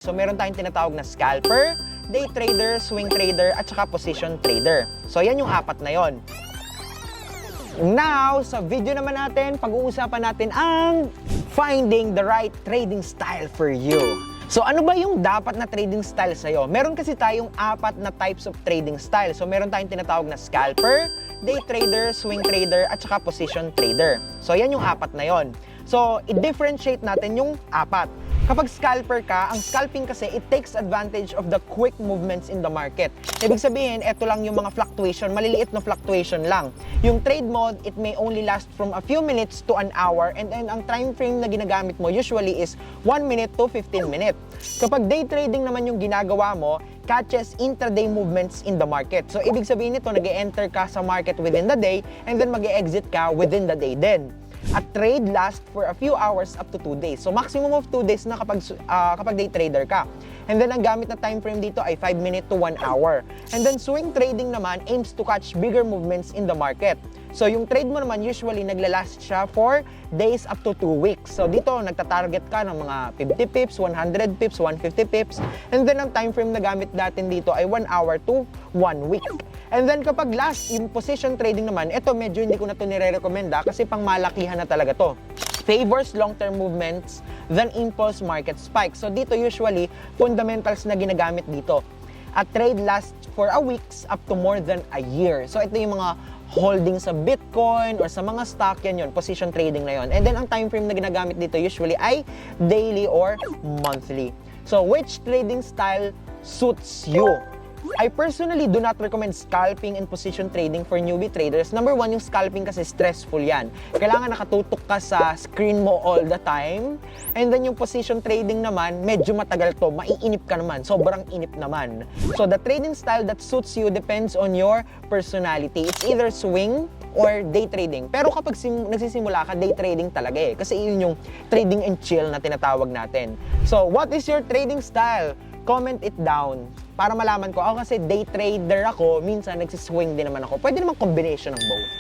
So meron tayong tinatawag na scalper, day trader, swing trader, at saka position trader. So yan yung apat na yon. Now, sa video naman natin, pag-uusapan natin ang finding the right trading style for you. So ano ba yung dapat na trading style sa'yo? Meron kasi tayong apat na types of trading style. So meron tayong tinatawag na scalper, day trader, swing trader, at saka position trader. So yan yung apat na yon. So i-differentiate natin yung apat. Kapag scalper ka, ang scalping kasi, it takes advantage of the quick movements in the market. Ibig sabihin, eto lang yung mga fluctuation, maliliit na fluctuation lang. Yung trade mode, it may only last from a few minutes to an hour, and then ang time frame na ginagamit mo usually is 1 minute to 15 minutes. Kapag day trading naman yung ginagawa mo, catches intraday movements in the market. So, ibig sabihin nito, nag-e-enter ka sa market within the day, and then mag-e-exit ka within the day din. At trade lasts for a few hours up to 2 days. So maximum of 2 days na kapag day trader ka. And then ang gamit na time frame dito ay 5 minutes to 1 hour. And then swing trading naman aims to catch bigger movements in the market. So yung trade mo naman usually naglalast siya for days up to 2 weeks. So dito nagta-target ka ng mga 50 pips, 100 pips, 150 pips. And then ang time frame na gamit natin dito ay 1 hour to 1 week. And then kapag last, yung position trading naman, ito medyo hindi ko na ito nire-recommenda kasi pang malakihan na talaga to. Favors long-term movements than impulse market spikes. So dito usually, fundamentals na ginagamit dito. At trade lasts for a weeks up to more than a year. So ito yung mga holding sa Bitcoin or sa mga stock, yan yun, position trading na yun. And then ang time frame na ginagamit dito usually ay daily or monthly. So which trading style suits you? I personally do not recommend scalping and position trading for newbie traders. Number one, yung scalping kasi stressful yan. Kailangan nakatutok ka sa screen mo all the time. And then yung position trading naman, medyo matagal to. Maiinip ka naman. Sobrang inip naman. So the trading style that suits you depends on your personality. It's either swing or day trading. Pero kapag nagsisimula ka, day trading talaga eh. Kasi yun yung trading and chill na tinatawag natin. So what is your trading style? Comment it down para malaman ko. Ako kasi day trader ako, minsan nagsiswing din naman ako. Pwede naman combination ng both.